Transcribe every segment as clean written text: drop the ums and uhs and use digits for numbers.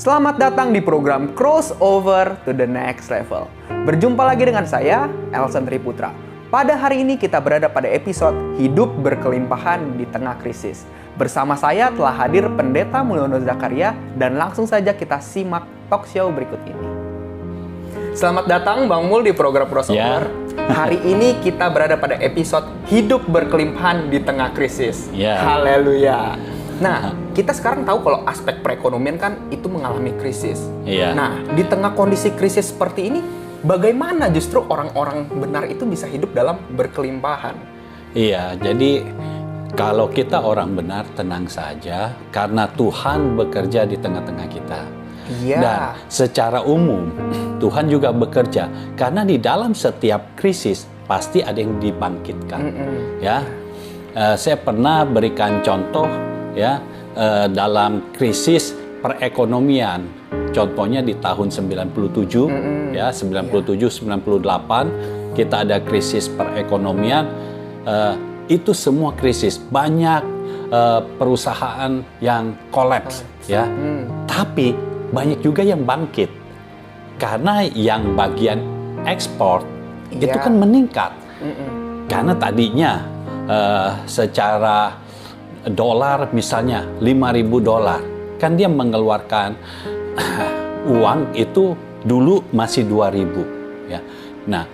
Selamat datang di program Crossover to the Next Level. Berjumpa lagi dengan saya, Elson Triputra. Pada hari ini kita berada pada episode Hidup Berkelimpahan di Tengah Krisis. Bersama saya telah hadir Pendeta Mulyono Zakaria dan langsung saja kita simak talk show berikut ini. Selamat datang Bang Mul di program Crossover. Hari ini kita berada pada episode Hidup Berkelimpahan di Tengah Krisis. Haleluya. Nah, kita sekarang tahu kalau aspek perekonomian kan itu mengalami krisis. Nah, di tengah kondisi krisis seperti ini, bagaimana justru orang-orang benar itu bisa hidup dalam berkelimpahan? Iya, jadi kalau kita orang benar tenang saja karena Tuhan bekerja di tengah-tengah kita. Dan secara umum Tuhan juga bekerja karena di dalam setiap krisis pasti ada yang dibangkitkan. Saya pernah berikan contoh dalam krisis perekonomian. Contohnya di tahun 97, 97-98 kita ada krisis perekonomian. Itu semua krisis, banyak perusahaan yang kolaps, Tapi banyak juga yang bangkit karena yang bagian ekspor itu kan meningkat. Karena tadinya secara dolar misalnya $5.000, kan dia mengeluarkan uang itu dulu masih 2.000 Nah,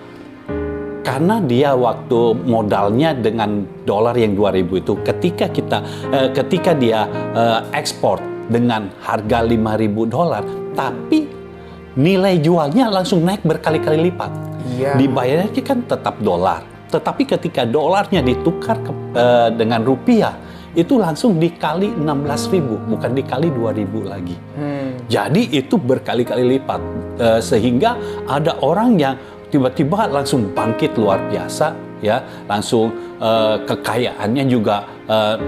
karena dia waktu modalnya dengan dolar yang 2.000 itu ketika dia ekspor dengan harga $5.000, tapi nilai jualnya langsung naik berkali-kali lipat. Dibayarnya kan tetap dolar, tetapi ketika dolarnya ditukar dengan rupiah itu langsung dikali 16.000, bukan dikali 2.000 lagi. Jadi itu berkali-kali lipat, sehingga ada orang yang tiba-tiba langsung bangkit luar biasa, langsung kekayaannya juga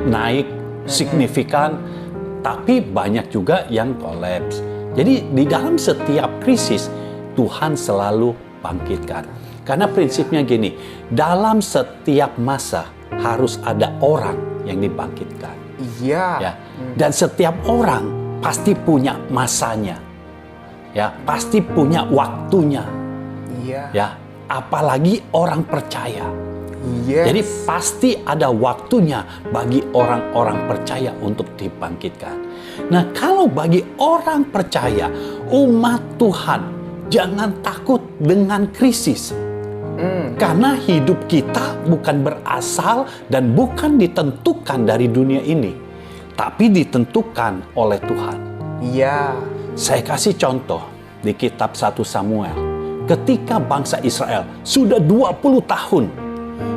naik signifikan, tapi banyak juga yang kolaps. Jadi di dalam setiap krisis Tuhan selalu bangkitkan. Karena prinsipnya gini, dalam setiap masa harus ada orang yang dibangkitkan. Dan setiap orang pasti punya masanya. Pasti punya waktunya. Apalagi orang percaya. Jadi pasti ada waktunya bagi orang-orang percaya untuk dibangkitkan. Nah, kalau bagi orang percaya, umat Tuhan, jangan takut dengan krisis. Karena hidup kita bukan berasal dan bukan ditentukan dari dunia ini, tapi ditentukan oleh Tuhan. Saya kasih contoh di kitab 1 Samuel. Ketika bangsa Israel sudah 20 tahun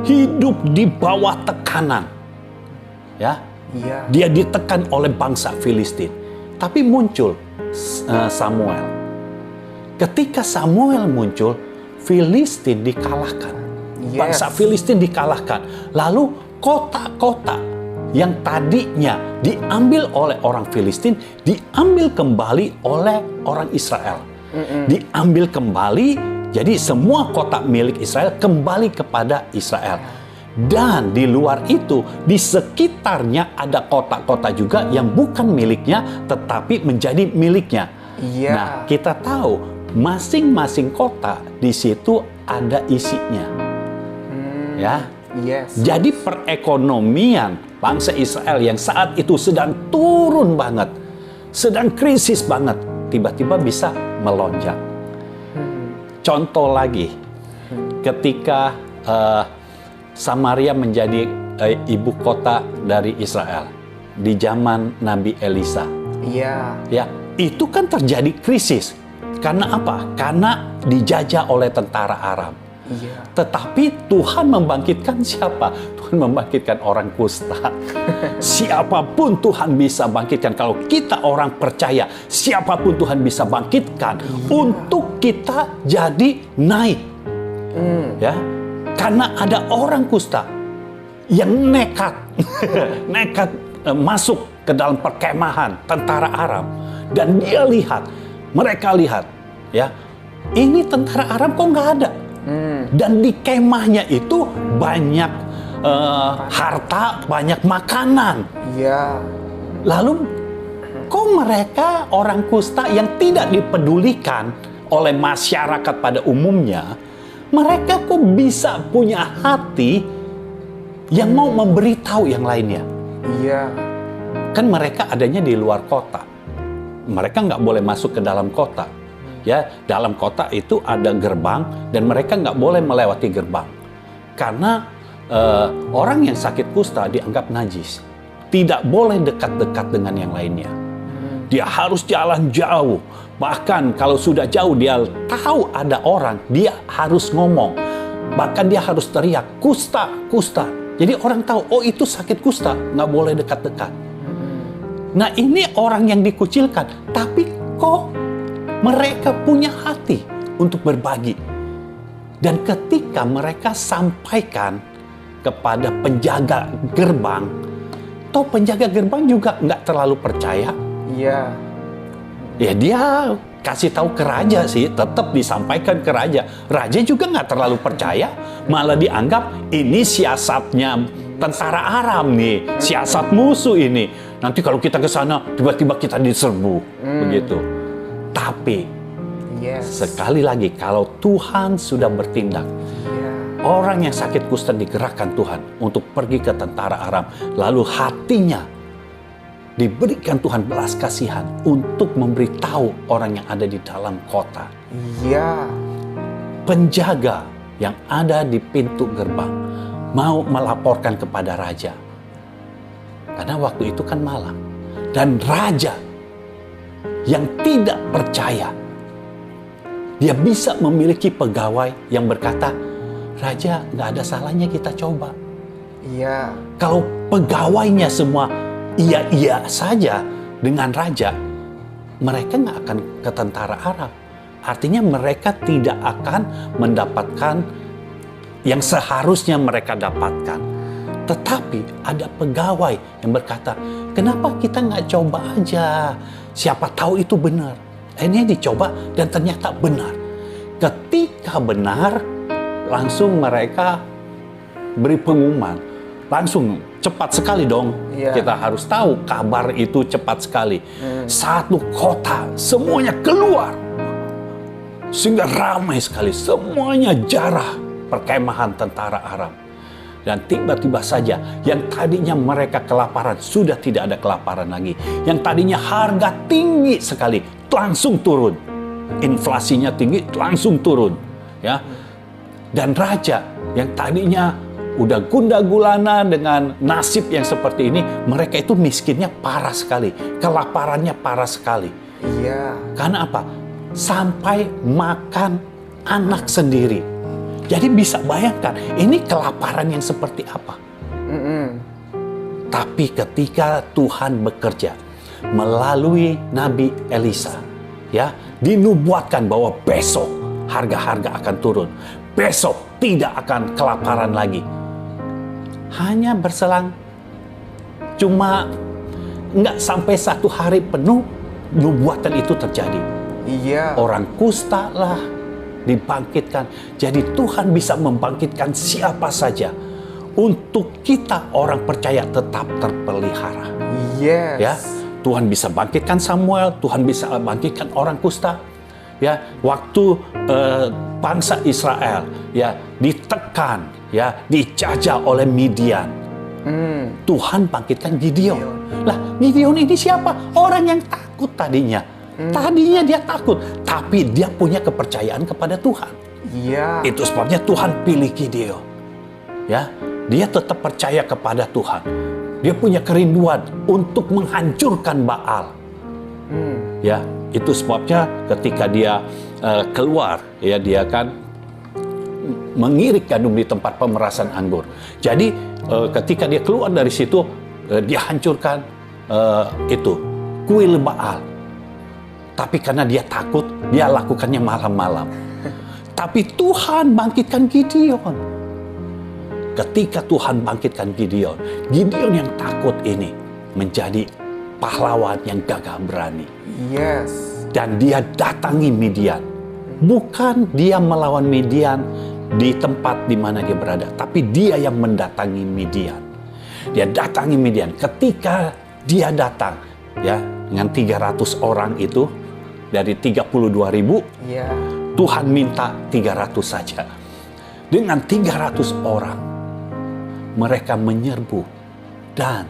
hidup di bawah tekanan. Dia ditekan oleh bangsa Filistin. Tapi muncul Samuel. Ketika Samuel muncul, Filistin dikalahkan. Bangsa Filistin dikalahkan. Lalu kota-kota yang tadinya diambil oleh orang Filistin diambil kembali oleh orang Israel. Diambil kembali, jadi semua kota milik Israel kembali kepada Israel. Dan di luar itu, di sekitarnya ada kota-kota juga yang bukan miliknya, tetapi menjadi miliknya. Nah, kita tahu masing-masing kota di situ ada isinya. Jadi perekonomian bangsa Israel yang saat itu sedang turun banget, sedang krisis banget, tiba-tiba bisa melonjak. Contoh lagi, ketika Samaria menjadi ibu kota dari Israel di zaman Nabi Elisa. Itu kan terjadi krisis. Karena apa? Karena dijajah oleh tentara Aram. Tetapi Tuhan membangkitkan siapa? Tuhan membangkitkan orang kusta. Siapapun Tuhan bisa bangkitkan. Kalau kita orang percaya, siapapun Tuhan bisa bangkitkan untuk kita jadi naik. Karena ada orang kusta yang nekat masuk ke dalam perkemahan tentara Aram, dan mereka lihat, ini tentara Aram kok nggak ada. Dan di kemahnya itu banyak harta, banyak makanan. Lalu kok mereka orang kusta yang tidak dipedulikan oleh masyarakat pada umumnya, mereka kok bisa punya hati yang mau memberitahu yang lainnya? Iya. Kan mereka adanya di luar kota. Mereka nggak boleh masuk ke dalam kota. Ya, dalam kota itu ada gerbang dan mereka nggak boleh melewati gerbang. Karena orang yang sakit kusta dianggap najis. Tidak boleh dekat-dekat dengan yang lainnya. Dia harus jalan jauh. Bahkan kalau sudah jauh dia tahu ada orang, dia harus ngomong. Bahkan dia harus teriak, kusta, kusta. Jadi orang tahu, oh itu sakit kusta, nggak boleh dekat-dekat. Nah ini orang yang dikucilkan, tapi kok mereka punya hati untuk berbagi. Dan ketika mereka sampaikan kepada penjaga gerbang, toh penjaga gerbang juga nggak terlalu percaya. Iya. Ya dia kasih tahu ke raja sih, tetap disampaikan ke raja. Raja juga nggak terlalu percaya, malah dianggap ini siasatnya tentara Aram nih, siasat musuh ini. Nanti kalau kita ke sana, tiba-tiba kita diserbu, begitu. Tapi sekali lagi, kalau Tuhan sudah bertindak, orang yang sakit kusta digerakkan Tuhan untuk pergi ke tentara Aram, lalu hatinya diberikan Tuhan belas kasihan untuk memberitahu orang yang ada di dalam kota. Iya. Penjaga yang ada di pintu gerbang mau melaporkan kepada raja. Karena waktu itu kan malam. Dan raja yang tidak percaya, dia bisa memiliki pegawai yang berkata, Raja, nggak ada salahnya kita coba. Iya. Kalau pegawainya semua iya-iya saja dengan raja, mereka nggak akan ke tentara Arab. Artinya mereka tidak akan mendapatkan yang seharusnya mereka dapatkan. Tetapi ada pegawai yang berkata, kenapa kita nggak coba aja? Siapa tahu itu benar. Akhirnya dicoba dan ternyata benar. Ketika benar, langsung mereka beri pengumuman. Langsung cepat sekali dong. Iya. Kita harus tahu kabar itu cepat sekali. Satu kota semuanya keluar. Sehingga ramai sekali. Semuanya jarah perkemahan tentara Aram. Dan tiba-tiba saja yang tadinya mereka kelaparan sudah tidak ada kelaparan lagi. Yang tadinya harga tinggi sekali langsung turun. Inflasinya tinggi langsung turun. Ya. Dan raja yang tadinya udah gundah-gulana dengan nasib yang seperti ini, mereka itu miskinnya parah sekali, kelaparannya parah sekali. Iya. Karena apa? Sampai makan anak sendiri. Jadi bisa bayangkan, ini kelaparan yang seperti apa. Tapi ketika Tuhan bekerja melalui Nabi Elisa, ya, dinubuatkan bahwa besok harga-harga akan turun. Besok tidak akan kelaparan lagi. Hanya berselang cuma nggak sampai 1 hari penuh, nubuatan itu terjadi. Iya. Orang kusta lah dibangkitkan. Jadi Tuhan bisa membangkitkan siapa saja untuk kita orang percaya tetap terpelihara. Yes. Ya, Tuhan bisa bangkitkan Samuel, Tuhan bisa bangkitkan orang kusta. Ya, waktu bangsa Israel ya ditekan, ya dijajah oleh Midian, Tuhan bangkitkan Gideon. Lah, Gideon ini siapa? Orang yang takut tadinya. Tadinya dia takut, tapi dia punya kepercayaan kepada Tuhan. Iya. Itu sebabnya Tuhan pilih Gideon. Ya, dia tetap percaya kepada Tuhan. Dia punya kerinduan untuk menghancurkan Baal. Ya, itu sebabnya ketika dia keluar, ya dia kan mengirik gandum di tempat pemerasan anggur. Jadi ketika dia keluar dari situ, dia hancurkan itu kuil Baal. Tapi karena dia takut, dia lakukannya malam-malam. Tapi Tuhan bangkitkan Gideon. Ketika Tuhan bangkitkan Gideon, Gideon yang takut ini menjadi pahlawan yang gagah berani. Yes. Dan dia datangi Midian. Bukan dia melawan Midian di tempat di mana dia berada, tapi dia yang mendatangi Midian. Dia datangi Midian. Ketika dia datang, ya, dengan 300 orang itu dari 32.000, Iya. Tuhan minta 300 saja. Dengan 300 orang, mereka menyerbu dan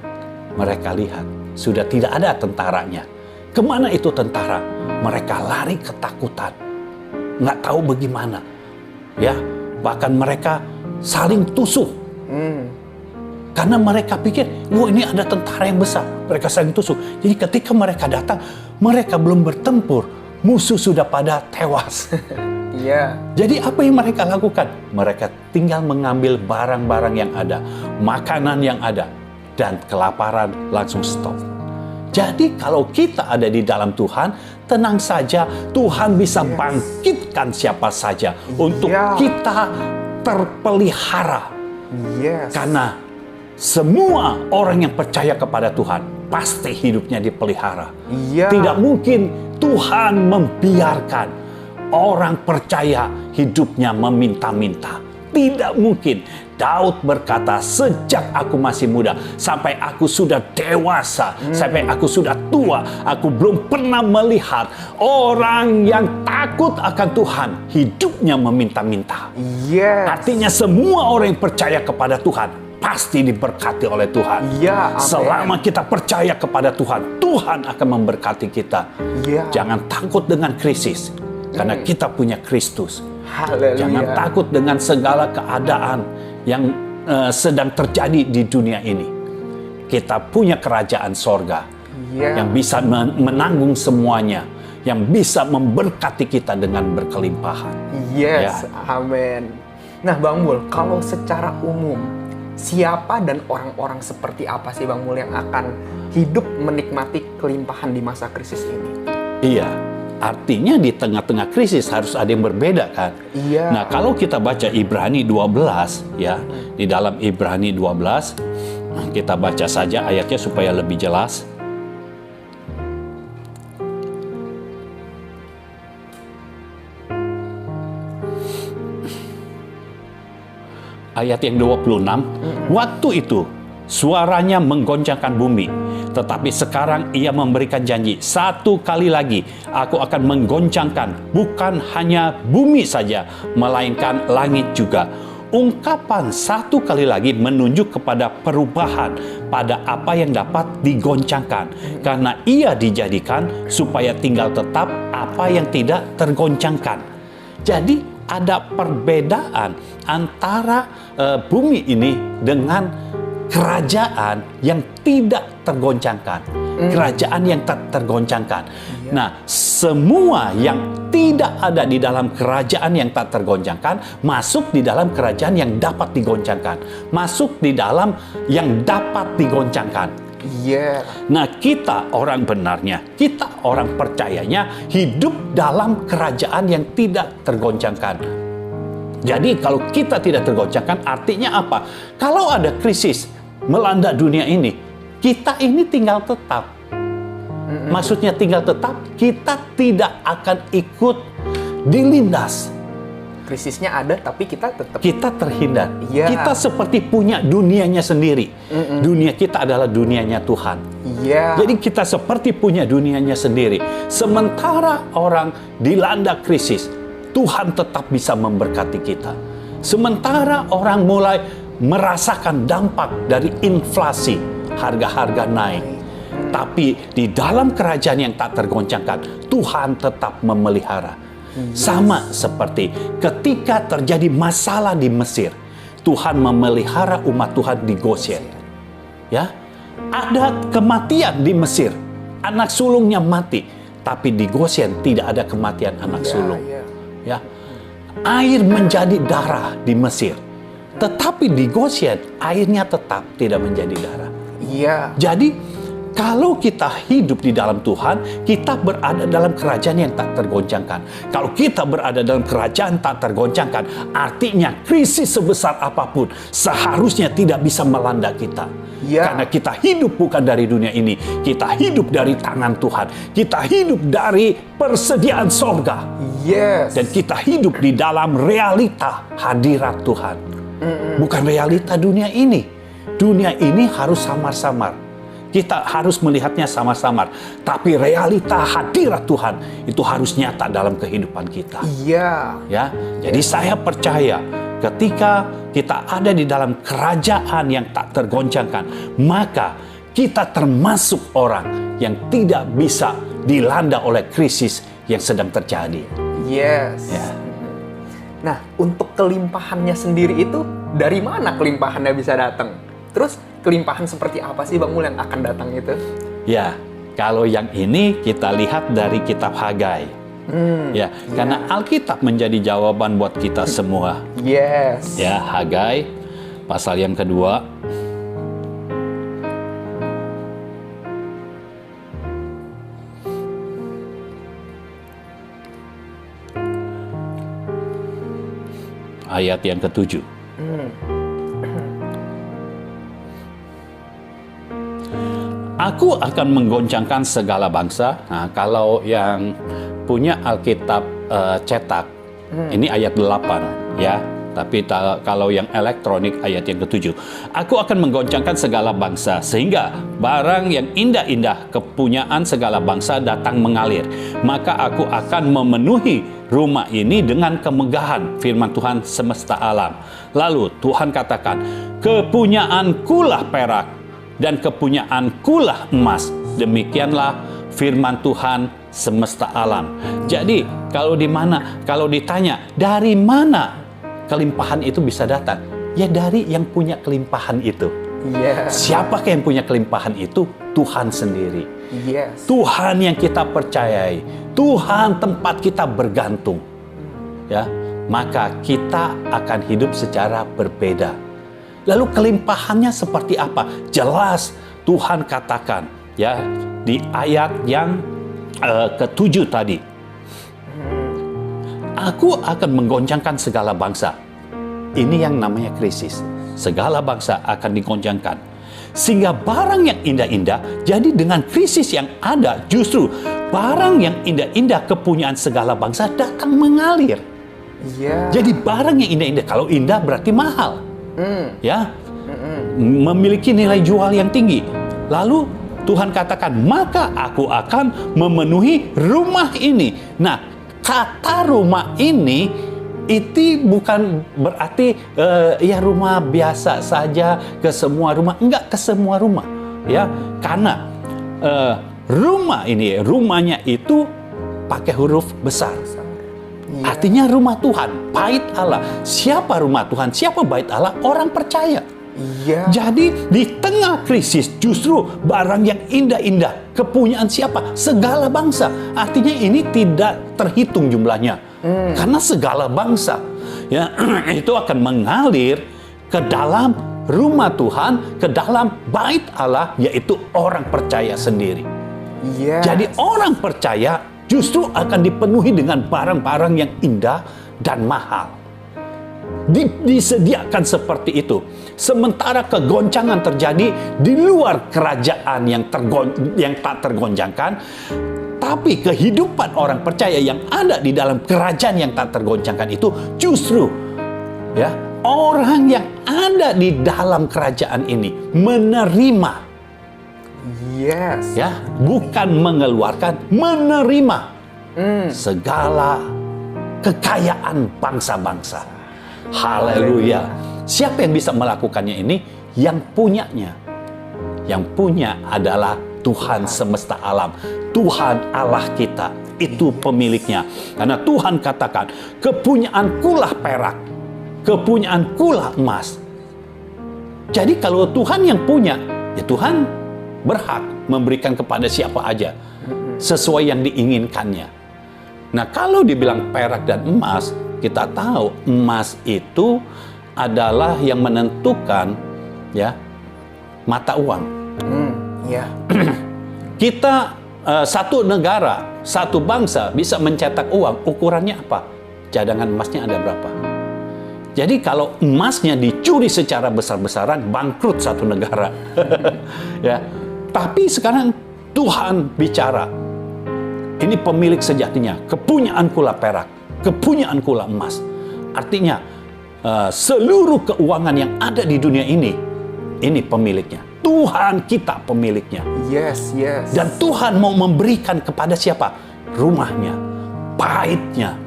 mereka lihat sudah tidak ada tentaranya. Kemana itu tentara? Mereka lari ketakutan, nggak tahu bagaimana. Ya, bahkan mereka saling tusuk. Karena mereka pikir, wah ini ada tentara yang besar. Mereka saling tusuk. Jadi ketika mereka datang, mereka belum bertempur, musuh sudah pada tewas. Iya. Jadi apa yang mereka lakukan? Mereka tinggal mengambil barang-barang yang ada, makanan yang ada, dan kelaparan langsung stop. Jadi kalau kita ada di dalam Tuhan, tenang saja, Tuhan bisa bangkitkan siapa saja untuk kita terpelihara. Yes. Karena semua orang yang percaya kepada Tuhan pasti hidupnya dipelihara. Iya. Tidak mungkin Tuhan membiarkan orang percaya hidupnya meminta-minta. Tidak mungkin. Daud berkata, sejak aku masih muda sampai aku sudah dewasa, sampai aku sudah tua, aku belum pernah melihat orang yang takut akan Tuhan hidupnya meminta-minta. Yes. Artinya semua orang yang percaya kepada Tuhan pasti diberkati oleh Tuhan. Iya, amin. Selama kita percaya kepada Tuhan, Tuhan akan memberkati kita. Iya. Jangan takut dengan krisis, karena kita punya Kristus. Haleluya. Jangan takut dengan segala keadaan yang sedang terjadi di dunia ini. Kita punya kerajaan sorga yang bisa menanggung semuanya, yang bisa memberkati kita dengan berkelimpahan. Yes, amin. Nah Bang Mul, kalau secara umum, siapa dan orang-orang seperti apa sih Bang Mul yang akan hidup menikmati kelimpahan di masa krisis ini? Iya, artinya di tengah-tengah krisis harus ada yang berbeda kan? Iya. Nah kalau kita baca Ibrani 12 ya, di dalam Ibrani 12, kita baca saja ayatnya supaya lebih jelas. Ayat yang 26, waktu itu suaranya menggoncangkan bumi, tetapi sekarang ia memberikan janji, satu kali lagi aku akan menggoncangkan bukan hanya bumi saja, melainkan langit juga. Ungkapan satu kali lagi menunjuk kepada perubahan pada apa yang dapat digoncangkan, karena ia dijadikan supaya tinggal tetap apa yang tidak tergoncangkan. Jadi ada perbedaan antara bumi ini dengan kerajaan yang tidak tergoncangkan, kerajaan yang tak tergoncangkan. Nah, semua yang tidak ada di dalam kerajaan yang tak tergoncangkan masuk di dalam kerajaan yang dapat digoncangkan, masuk di dalam yang dapat digoncangkan. Iya. Nah, kita orang benarnya, kita orang percayanya hidup dalam kerajaan yang tidak tergoncangkan. Jadi kalau kita tidak tergoncangkan, artinya apa? Kalau ada krisis melanda dunia ini, kita ini tinggal tetap. Maksudnya tinggal tetap, kita tidak akan ikut dilindas. Krisisnya ada, tapi kita tetap. Kita terhindar. Iya. Kita seperti punya dunianya sendiri. Dunia kita adalah dunianya Tuhan. Iya. Jadi kita seperti punya dunianya sendiri. Sementara orang dilanda krisis, Tuhan tetap bisa memberkati kita. Sementara orang mulai merasakan dampak dari inflasi, harga-harga naik. Tapi di dalam kerajaan yang tak tergoncangkan, Tuhan tetap memelihara. Sama seperti ketika terjadi masalah di Mesir, Tuhan memelihara umat Tuhan di Goshen. Ya, ada kematian di Mesir, anak sulungnya mati, tapi di Goshen tidak ada kematian anak sulung. Ya, air menjadi darah di Mesir, tetapi di Goshen airnya tetap tidak menjadi darah. Iya. Jadi kalau kita hidup di dalam Tuhan, kita berada dalam kerajaan yang tak tergoncangkan. Kalau kita berada dalam kerajaan tak tergoncangkan, artinya krisis sebesar apapun seharusnya tidak bisa melanda kita. Ya. Karena kita hidup bukan dari dunia ini, kita hidup dari tangan Tuhan, kita hidup dari persediaan sorga. Yes. Dan kita hidup di dalam realita hadirat Tuhan. Bukan realita dunia ini. Dunia ini harus samar-samar. kita harus melihatnya sama-sama. Tapi realita hadirat Tuhan itu harus nyata dalam kehidupan kita. Iya. Ya, jadi saya percaya ketika kita ada di dalam kerajaan yang tak tergoncangkan, maka kita termasuk orang yang tidak bisa dilanda oleh krisis yang sedang terjadi. Yes. Ya. Nah, untuk kelimpahannya sendiri itu, dari mana kelimpahannya bisa datang? Terus, kelimpahan seperti apa sih Bang Mul yang akan datang itu? Ya, kalau yang ini kita lihat dari kitab Hagai. Ya, karena Alkitab menjadi jawaban buat kita semua. Yes. Ya, Hagai pasal yang kedua. Ayat yang ke-7. Aku akan menggoncangkan segala bangsa. Nah, kalau yang punya Alkitab cetak, ini ayat 8 ya. Tapi kalau yang elektronik ayat yang ke-7. Aku akan menggoncangkan segala bangsa sehingga barang yang indah-indah kepunyaan segala bangsa datang mengalir. Maka aku akan memenuhi rumah ini dengan kemegahan, firman Tuhan semesta alam. Lalu Tuhan katakan, kepunyaankulah perak dan kepunyaankulah emas. Demikianlah firman Tuhan semesta alam. Jadi kalau ditanya dari mana kelimpahan itu bisa datang? Ya dari yang punya kelimpahan itu. Yes. Siapakah yang punya kelimpahan itu? Tuhan sendiri. Yes. Tuhan yang kita percayai. Tuhan tempat kita bergantung. Ya, maka kita akan hidup secara berbeda. Lalu kelimpahannya seperti apa? Jelas Tuhan katakan ya di ayat yang ke-7 tadi. Aku akan menggoncangkan segala bangsa. Ini yang namanya krisis. Segala bangsa akan digoncangkan. Sehingga barang yang indah-indah, jadi dengan krisis yang ada, justru barang yang indah-indah kepunyaan segala bangsa datang mengalir. Yeah. Jadi barang yang indah-indah, kalau indah berarti mahal. Ya, memiliki nilai jual yang tinggi. Lalu Tuhan katakan, maka aku akan memenuhi rumah ini. Nah, kata rumah ini itu bukan berarti ya rumah biasa saja ke semua rumah. Enggak ke semua rumah. Ya, karena rumah ini, rumahnya itu pakai huruf besar. Artinya rumah Tuhan, bait Allah. Siapa rumah Tuhan? Siapa bait Allah? Orang percaya. Iya. Jadi di tengah krisis justru barang yang indah-indah kepunyaan siapa? Segala bangsa. Artinya ini tidak terhitung jumlahnya. Karena segala bangsa ya itu akan mengalir ke dalam rumah Tuhan, ke dalam bait Allah, yaitu orang percaya sendiri. Yes. Jadi orang percaya justru akan dipenuhi dengan barang-barang yang indah dan mahal. Disediakan seperti itu. Sementara kegoncangan terjadi di luar kerajaan yang tak tergoncangkan, tapi kehidupan orang percaya yang ada di dalam kerajaan yang tak tergoncangkan itu justru ya orang yang ada di dalam kerajaan ini menerima. Yes. Ya, bukan mengeluarkan, menerima segala kekayaan bangsa-bangsa. Haleluya. Siapa yang bisa melakukannya ini? Yang punyanya. Yang punya adalah Tuhan semesta alam. Tuhan Allah kita. Itu pemiliknya. Karena Tuhan katakan, kepunyaankulah perak, kepunyaankulah emas. Jadi kalau Tuhan yang punya, ya Tuhan berhak memberikan kepada siapa aja sesuai yang diinginkannya. Nah, kalau dibilang perak dan emas, kita tahu emas itu adalah yang menentukan ya mata uang. Ya. Kita satu negara, satu bangsa bisa mencetak uang, ukurannya apa? Cadangan emasnya ada berapa? Jadi kalau emasnya dicuri secara besar-besaran, bangkrut satu negara. Ya. Tapi sekarang Tuhan bicara, ini pemilik sejatinya, kepunyaankulah perak, kepunyaankulah emas. Artinya seluruh keuangan yang ada di dunia ini pemiliknya. Tuhan kita pemiliknya. Yes, yes. Dan Tuhan mau memberikan kepada siapa? Rumahnya, baitnya,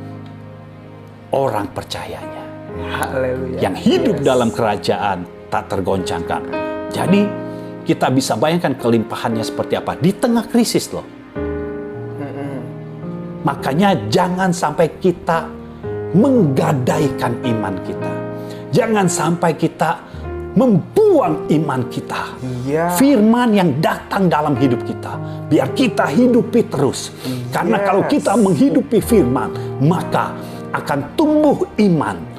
orang percayanya. Haleluya. Yang hidup Yes. dalam kerajaan tak tergoncangkan. Jadi kita bisa bayangkan kelimpahannya seperti apa di tengah krisis loh. Makanya jangan sampai kita menggadaikan iman kita. Jangan sampai kita membuang iman kita. Iya. Firman yang datang dalam hidup kita, biar kita hidupi terus. Karena kalau kita menghidupi firman, maka akan tumbuh iman.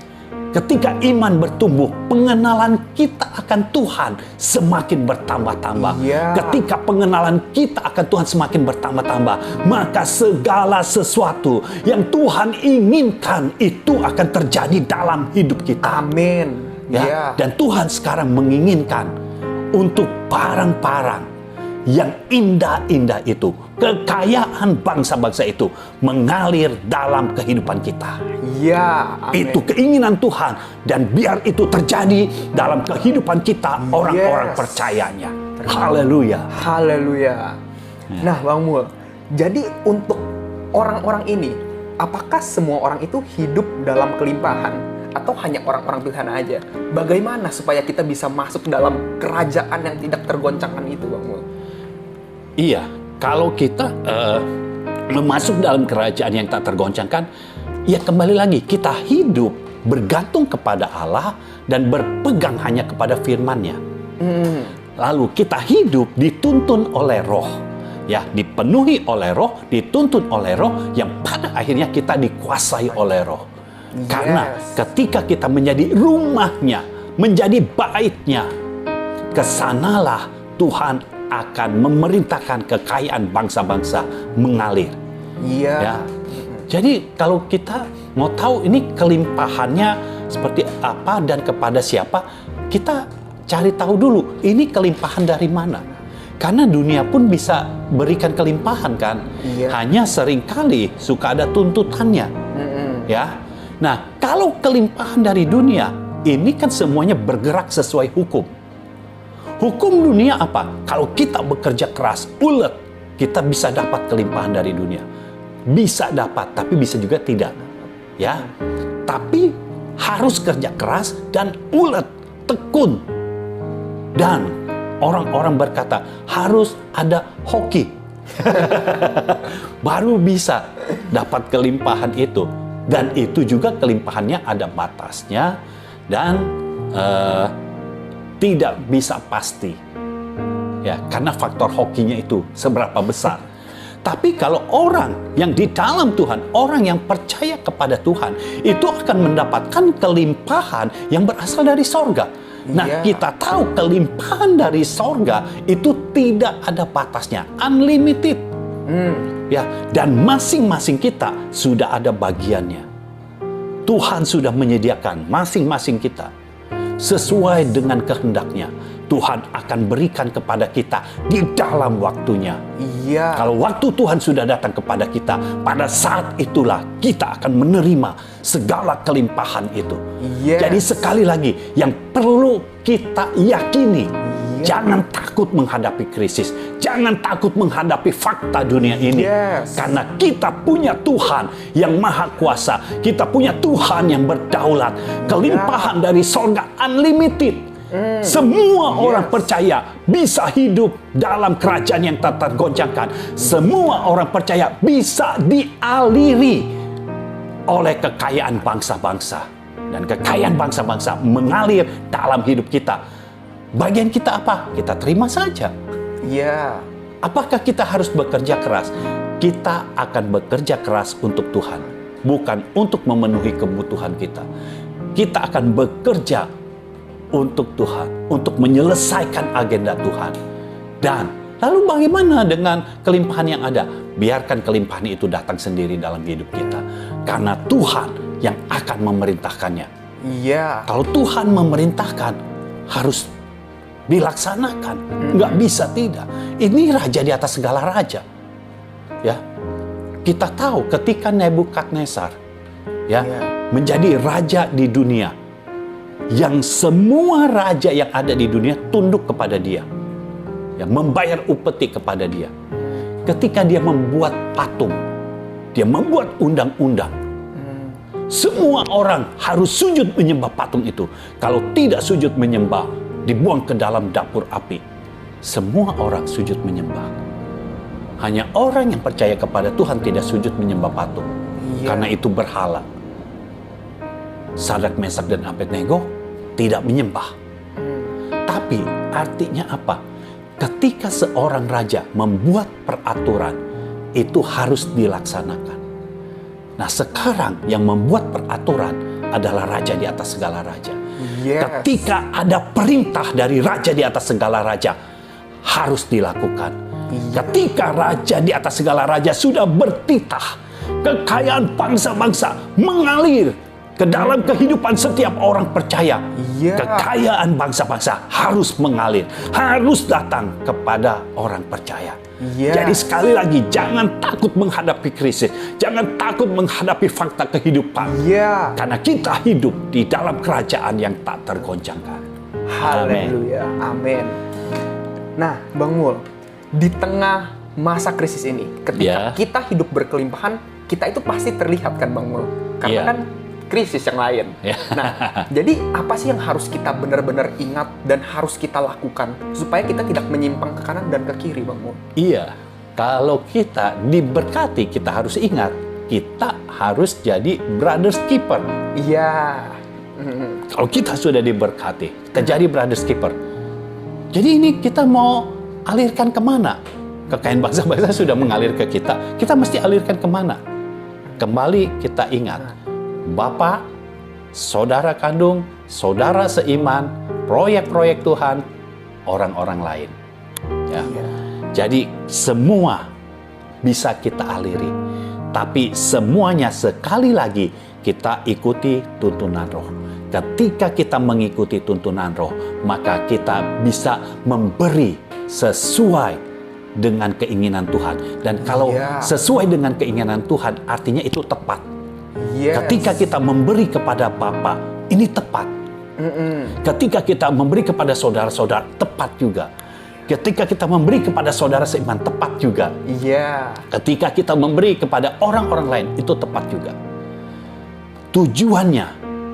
Ketika iman bertumbuh, pengenalan kita akan Tuhan semakin bertambah-tambah. Iya. Ketika pengenalan kita akan Tuhan semakin bertambah-tambah, maka segala sesuatu yang Tuhan inginkan itu akan terjadi dalam hidup kita. Amin. Ya, Iya. dan Tuhan sekarang menginginkan untuk barang-barang yang indah-indah itu, kekayaan bangsa-bangsa itu mengalir dalam kehidupan kita. Iya. Amin. Itu keinginan Tuhan, dan biar itu terjadi dalam kehidupan kita, orang-orang Yes. percayanya. Haleluya. Haleluya. Nah, Bang Mul, jadi untuk orang-orang ini, apakah semua orang itu hidup dalam kelimpahan atau hanya orang-orang Tuhan aja? Bagaimana supaya kita bisa masuk dalam kerajaan yang tidak tergoncangkan itu, Bang Mul? Iya, kalau kita masuk dalam kerajaan yang tak tergoncangkan, ya kembali lagi kita hidup bergantung kepada Allah dan berpegang hanya kepada firman-Nya. Lalu kita hidup dituntun oleh Roh, ya, dipenuhi oleh Roh, dituntun oleh Roh, yang pada akhirnya kita dikuasai oleh Roh. Karena ketika kita menjadi rumahnya, menjadi baitnya, kesanalah Tuhan akan memerintahkan kekayaan bangsa-bangsa mengalir. Iya. Ya. Jadi kalau kita mau tahu ini kelimpahannya seperti apa dan kepada siapa, kita cari tahu dulu ini kelimpahan dari mana. Karena dunia pun bisa berikan kelimpahan kan. Iya. Hanya seringkali suka ada tuntutannya. Ya. Nah, kalau kelimpahan dari dunia, ini kan semuanya bergerak sesuai hukum. Hukum dunia apa? Kalau kita bekerja keras, ulet, kita bisa dapat kelimpahan dari dunia. Bisa dapat, tapi bisa juga tidak. Ya. Tapi harus kerja keras dan ulet, tekun. Dan orang-orang berkata, harus ada hoki. Baru bisa dapat kelimpahan itu. Dan itu juga kelimpahannya ada batasnya dan tidak bisa pasti, ya, karena faktor hokinya itu seberapa besar. Tapi kalau orang yang di dalam Tuhan, orang yang percaya kepada Tuhan, itu akan mendapatkan kelimpahan yang berasal dari sorga. Nah, kita tahu kelimpahan dari sorga itu tidak ada batasnya, unlimited. Ya, dan masing-masing kita sudah ada bagiannya. Tuhan sudah menyediakan masing-masing kita sesuai dengan kehendaknya. Tuhan akan berikan kepada kita di dalam waktunya. Iya. Kalau waktu Tuhan sudah datang kepada kita, pada saat itulah kita akan menerima segala kelimpahan itu. Yes. Jadi sekali lagi, yang perlu kita yakini, jangan takut menghadapi krisis, jangan takut menghadapi fakta dunia ini. Yes. Karena kita punya Tuhan yang maha kuasa, kita punya Tuhan yang berdaulat. Kelimpahan dari sorga unlimited. Semua orang percaya bisa hidup dalam kerajaan yang tak tergoncangkan. Semua orang percaya bisa dialiri oleh kekayaan bangsa-bangsa. Dan kekayaan bangsa-bangsa mengalir dalam hidup kita. Bagian kita apa? Kita terima saja. Iya. Apakah kita harus bekerja keras? Kita akan bekerja keras untuk Tuhan, bukan untuk memenuhi kebutuhan kita. Kita akan bekerja untuk Tuhan, untuk menyelesaikan agenda Tuhan. Dan lalu bagaimana dengan kelimpahan yang ada? Biarkan kelimpahan itu datang sendiri dalam hidup kita. Karena Tuhan yang akan memerintahkannya. Iya. Kalau Tuhan memerintahkan, harus dilaksanakan. Nggak bisa tidak. Ini raja di atas segala raja. Ya, kita tahu ketika Nebukadnezar menjadi raja di dunia, yang semua raja yang ada di dunia tunduk kepada dia. yang membayar upeti kepada dia. Ketika dia membuat patung, dia membuat undang-undang. Semua orang harus sujud menyembah patung itu. Kalau tidak sujud menyembah, dibuang ke dalam dapur api. Semua orang sujud menyembah. Hanya orang yang percaya kepada Tuhan tidak sujud menyembah patung. Karena itu berhala. Sadrak, Mesak, dan Abednego tidak menyembah. Tapi artinya apa? Ketika seorang raja membuat peraturan, itu harus dilaksanakan. Nah, sekarang yang membuat peraturan adalah raja di atas segala raja. Ketika ada perintah dari raja di atas segala raja, harus dilakukan. Ketika raja di atas segala raja sudah bertitah, kekayaan bangsa-bangsa mengalir ke dalam kehidupan setiap orang percaya. Kekayaan bangsa-bangsa harus mengalir, harus datang kepada orang percaya. Jadi sekali lagi, jangan takut menghadapi krisis, jangan takut menghadapi fakta kehidupan. Karena kita hidup di dalam kerajaan yang tak tergoncangkan. Haleluya, amin. Nah, Bang Mul, di tengah masa krisis ini, ketika kita hidup berkelimpahan, kita itu pasti terlihat kan, Bang Mul? Karena kan krisis yang lain. Nah, jadi apa sih yang harus kita benar-benar ingat dan harus kita lakukan supaya kita tidak menyimpang ke kanan dan ke kiri, Bang Mul? Iya, kalau kita diberkati, kita harus ingat, kita harus jadi brothers keeper. Kalau kita sudah diberkati, kita jadi brothers keeper. Jadi ini kita mau alirkan kemana? Kekayaan bangsa-bangsa sudah mengalir ke kita mesti alirkan kemana? Kembali kita ingat, Bapak, saudara kandung, saudara seiman, proyek-proyek Tuhan, orang-orang lain. Jadi semua bisa kita aliri. Tapi semuanya sekali lagi kita ikuti tuntunan Roh. Ketika kita mengikuti tuntunan Roh, maka kita bisa memberi sesuai dengan keinginan Tuhan. Dan kalau sesuai dengan keinginan Tuhan, artinya itu tepat. Ketika kita memberi kepada Bapa, ini tepat. Ketika kita memberi kepada saudara-saudara, tepat juga. Ketika kita memberi kepada saudara seiman, tepat juga. Ketika kita memberi kepada orang-orang lain, itu tepat juga. Tujuannya,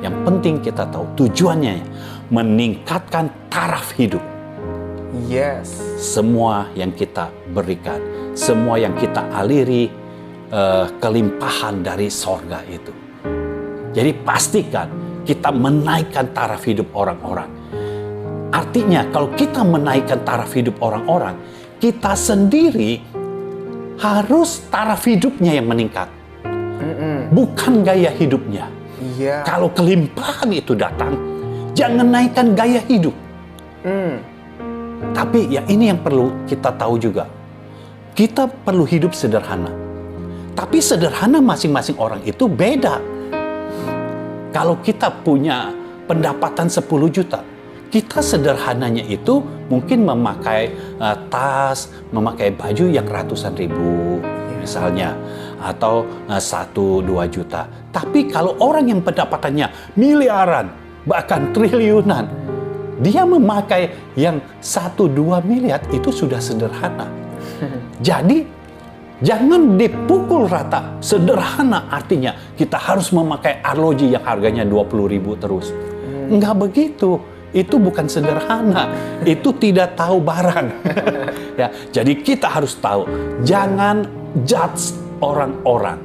yang penting kita tahu, tujuannya meningkatkan taraf hidup. Semua yang kita berikan, semua yang kita aliri, kelimpahan dari sorga itu. Jadi pastikan kita menaikkan taraf hidup orang-orang. Artinya kalau kita menaikkan taraf hidup orang-orang, kita sendiri harus taraf hidupnya yang meningkat. Bukan gaya hidupnya. Kalau kelimpahan itu datang, jangan naikkan gaya hidup. Tapi ya ini yang perlu kita tahu juga. Kita perlu hidup sederhana. Tapi sederhana masing-masing orang itu beda. Kalau kita punya pendapatan 10 juta, kita sederhananya itu mungkin memakai tas, memakai baju yang ratusan ribu misalnya, atau 1-2 juta. Tapi kalau orang yang pendapatannya miliaran, bahkan triliunan, dia memakai yang 1-2 miliar, itu sudah sederhana. Jadi jangan dipukul rata. Sederhana artinya kita harus memakai arloji yang harganya 20.000 terus. Enggak begitu. Itu bukan sederhana. Itu tidak tahu barang. Ya, jadi kita harus tahu. Jangan judge orang-orang.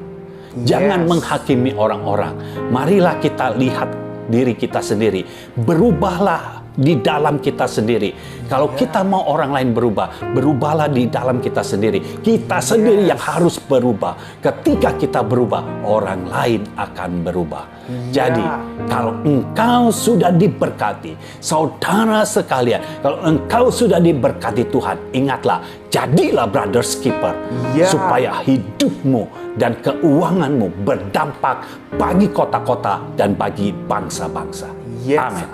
Jangan menghakimi orang-orang. Marilah kita lihat diri kita sendiri. Berubahlah di dalam kita sendiri. Kalau kita mau orang lain berubah, berubahlah di dalam kita sendiri. Kita sendiri yang harus berubah. Ketika kita berubah, orang lain akan berubah. Jadi, kalau engkau sudah diberkati, saudara sekalian, kalau engkau sudah diberkati Tuhan, ingatlah, jadilah brothers keeper. Supaya hidupmu dan keuanganmu berdampak bagi kota-kota dan bagi bangsa-bangsa.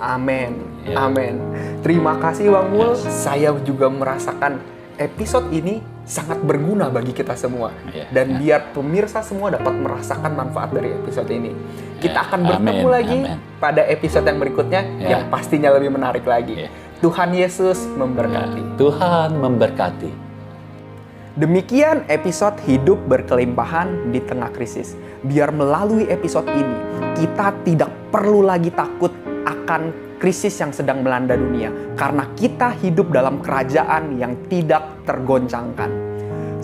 Amin. Amin. Terima kasih Bang Mul. Saya juga merasakan episode ini sangat berguna bagi kita semua. Dan biar pemirsa semua dapat merasakan manfaat dari episode ini. Kita akan bertemu lagi pada episode yang berikutnya yang pastinya lebih menarik lagi. Tuhan Yesus memberkati. Tuhan memberkati. Demikian episode Hidup Berkelimpahan di Tengah Krisis. Biar melalui episode ini, kita tidak perlu lagi takut akan krisis yang sedang melanda dunia. Karena kita hidup dalam kerajaan yang tidak tergoncangkan.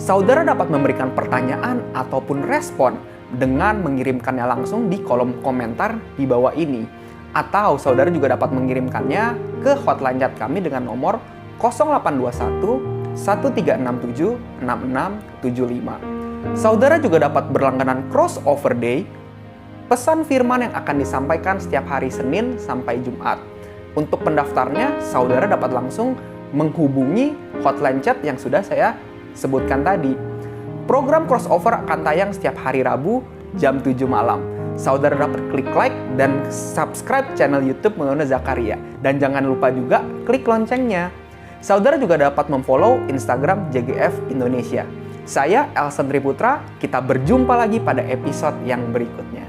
Saudara dapat memberikan pertanyaan ataupun respon dengan mengirimkannya langsung di kolom komentar di bawah ini. Atau saudara juga dapat mengirimkannya ke hotline chat kami dengan nomor 0821 1367 6675. Saudara juga dapat berlangganan Crossover Day, pesan firman yang akan disampaikan setiap hari Senin sampai Jumat. Untuk pendaftarnya, saudara dapat langsung menghubungi hotline chat yang sudah saya sebutkan tadi. Program Crossover akan tayang setiap hari Rabu jam 7 malam. Saudara dapat klik like dan subscribe channel YouTube Menona Zakaria. Dan jangan lupa juga klik loncengnya. Saudara juga dapat memfollow Instagram JGF Indonesia. Saya Elson Triputra, kita berjumpa lagi pada episode yang berikutnya.